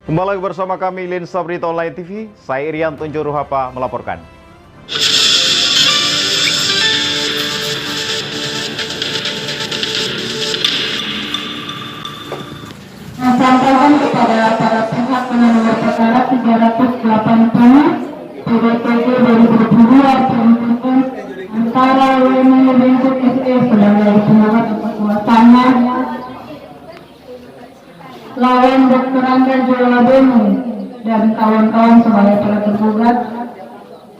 Kembali lagi bersama kami Lensa Berita Online TV, saya Irianto Joruhapa melaporkan. Sampaikan kepada para pihak penanganan perkara 380 PDPT 2022 penuntutan antara WNI Bentuk SE sebagai penawar kekuatannya lawan Dr. Angga Jolabenu dan kawan-kawan sebagai para tergugat,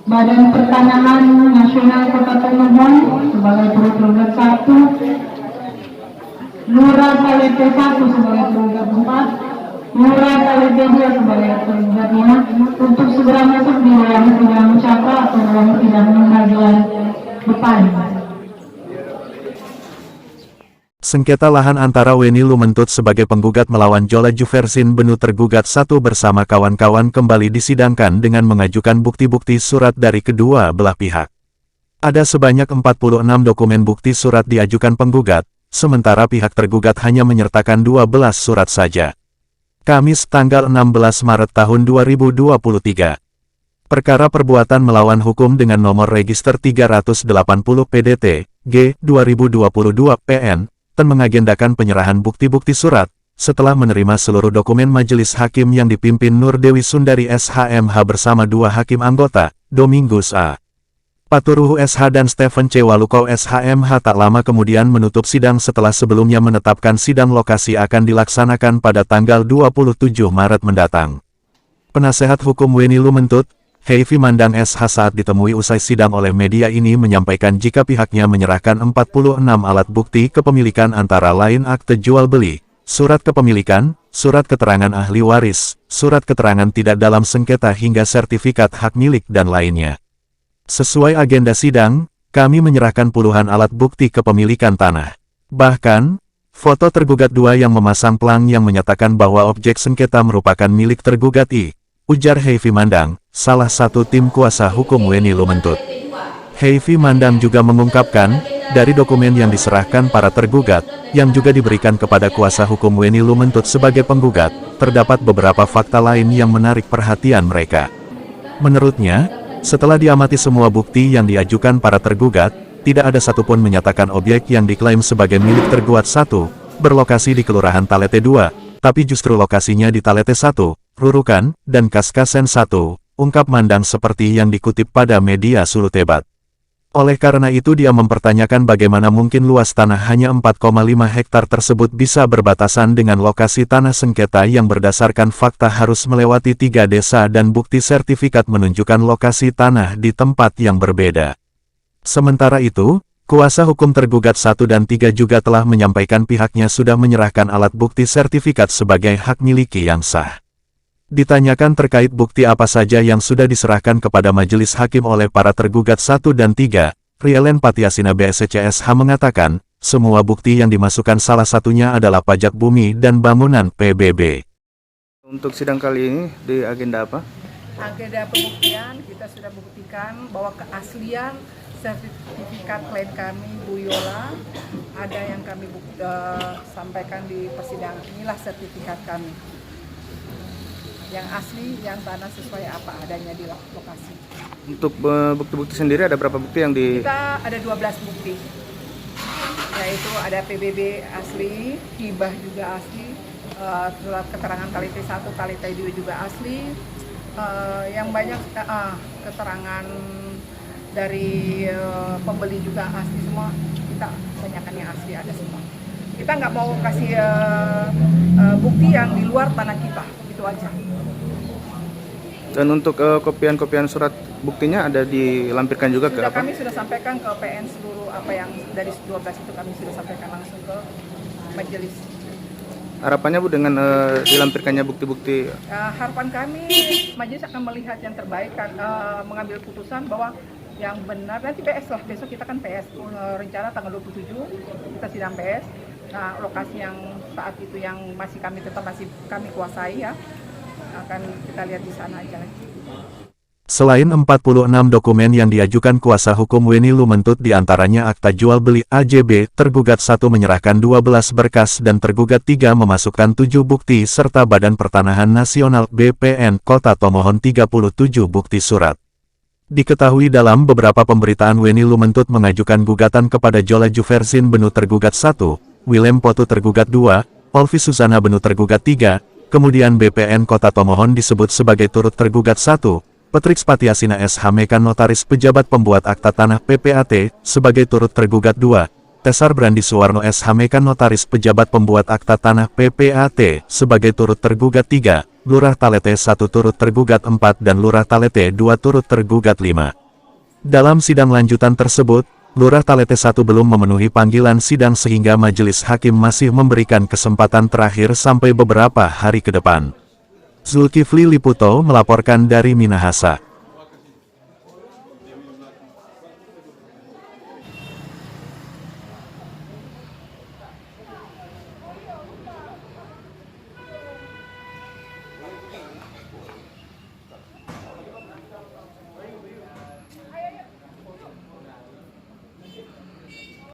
Badan Pertanahan Nasional Kota Pemohon sebagai tergugat 1, Lurah Talete 1 sebagai tergugat 4, Lurah Talete 2 sebagai tergugat 5 untuk segera masuk di ruang sidang cakra atau ruang sidang bagian depan. Sengketa lahan antara Weni Lumentut sebagai penggugat melawan Jola Juversin Benu tergugat 1 bersama kawan-kawan kembali disidangkan dengan mengajukan bukti-bukti surat dari kedua belah pihak. Ada sebanyak 46 dokumen bukti surat diajukan penggugat, sementara pihak tergugat hanya menyertakan 12 surat saja. Kamis tanggal 16 Maret tahun 2023. Perkara perbuatan melawan hukum dengan nomor register 380 PDT, G, 2022 PN, dan mengagendakan penyerahan bukti-bukti surat, setelah menerima seluruh dokumen majelis hakim yang dipimpin Nur Dewi Sundari SHMH bersama 2 hakim anggota, Domingus A. Paturuhu SH dan Stephen C. Walukow SHMH tak lama kemudian menutup sidang setelah sebelumnya menetapkan sidang lokasi akan dilaksanakan pada tanggal 27 Maret mendatang. Penasehat hukum Weni Lumentut, Heifi Mandang SH saat ditemui usai sidang oleh media ini menyampaikan jika pihaknya menyerahkan 46 alat bukti kepemilikan antara lain akte jual beli, surat kepemilikan, surat keterangan ahli waris, surat keterangan tidak dalam sengketa hingga sertifikat hak milik dan lainnya. Sesuai agenda sidang, kami menyerahkan puluhan alat bukti kepemilikan tanah. Bahkan, foto tergugat 2 yang memasang pelang yang menyatakan bahwa objek sengketa merupakan milik tergugat I, ujar Heifi Mandang, salah satu tim kuasa hukum Weni Lumentut. Heifi Mandang juga mengungkapkan, dari dokumen yang diserahkan para tergugat, yang juga diberikan kepada kuasa hukum Weni Lumentut sebagai penggugat, terdapat beberapa fakta lain yang menarik perhatian mereka. Menurutnya, setelah diamati semua bukti yang diajukan para tergugat, tidak ada satupun menyatakan objek yang diklaim sebagai milik tergugat 1, berlokasi di Kelurahan Talete 2, tapi justru lokasinya di Talete 1, Rurukan, dan Kaskasen 1, ungkap Mandang seperti yang dikutip pada media Sulutebat. Oleh karena itu dia mempertanyakan bagaimana mungkin luas tanah hanya 4,5 hektar tersebut bisa berbatasan dengan lokasi tanah sengketa yang berdasarkan fakta harus melewati 3 desa dan bukti sertifikat menunjukkan lokasi tanah di tempat yang berbeda. Sementara itu, kuasa hukum tergugat 1 dan 3 juga telah menyampaikan pihaknya sudah menyerahkan alat bukti sertifikat sebagai hak miliki yang sah. Ditanyakan terkait bukti apa saja yang sudah diserahkan kepada majelis hakim oleh para tergugat 1 dan 3, Rielen Patiasina BSCSH mengatakan, semua bukti yang dimasukkan salah satunya adalah pajak bumi dan bangunan PBB. Untuk sidang kali ini di agenda apa? Agenda pembuktian kita sudah buktikan bahwa keaslian sertifikat klien kami Bu Yola ada yang kami sampaikan di persidangan. Inilah sertifikat kami yang asli, yang tanah sesuai apa adanya di lokasi. Untuk bukti-bukti sendiri ada berapa bukti yang di... Kita ada 12 bukti, yaitu ada PBB asli, hibah juga asli, surat keterangan Talete 1, Talete 2 juga asli, yang banyak keterangan dari pembeli juga asli semua. Kita banyakkan yang asli ada semua. Kita nggak mau kasih bukti yang di luar tanah kita, itu aja. Dan untuk kopian-kopian surat buktinya ada dilampirkan juga ke apa? Kami sudah sampaikan ke PN seluruh apa yang dari 12 itu kami sudah sampaikan langsung ke majelis. Harapannya Bu dengan dilampirkannya bukti-bukti? Harapan kami majelis akan melihat yang terbaik, mengambil putusan bahwa yang benar. Nanti PS lah, besok kita kan PS, rencana tanggal 27 kita sidang PS. Nah, lokasi yang saat itu yang masih kami kuasai ya, akan kita lihat di sana aja lagi. Selain 46 dokumen yang diajukan kuasa hukum Weni Lumentut diantaranya akta jual beli AJB, tergugat 1 menyerahkan 12 berkas dan tergugat 3 memasukkan 7 bukti serta Badan Pertanahan Nasional BPN Kota Tomohon 37 bukti surat. Diketahui dalam beberapa pemberitaan Weni Lumentut mengajukan gugatan kepada Jola Juversin Benu tergugat 1, Willem Potu tergugat 2, Olvi Susana Benu tergugat 3, kemudian BPN Kota Tomohon disebut sebagai turut tergugat 1, Petrix Patiasina SH Mekan Notaris Pejabat Pembuat Akta Tanah PPAT, sebagai turut tergugat 2, Tesar Brandi Suwarno SH Mekan Notaris Pejabat Pembuat Akta Tanah PPAT, sebagai turut tergugat 3, Lurah Talete 1 turut tergugat 4 dan Lurah Talete 2 turut tergugat 5. Dalam sidang lanjutan tersebut, Lurah Talete 1 belum memenuhi panggilan sidang sehingga majelis hakim masih memberikan kesempatan terakhir sampai beberapa hari ke depan. Zulkifli Liputo melaporkan dari Minahasa.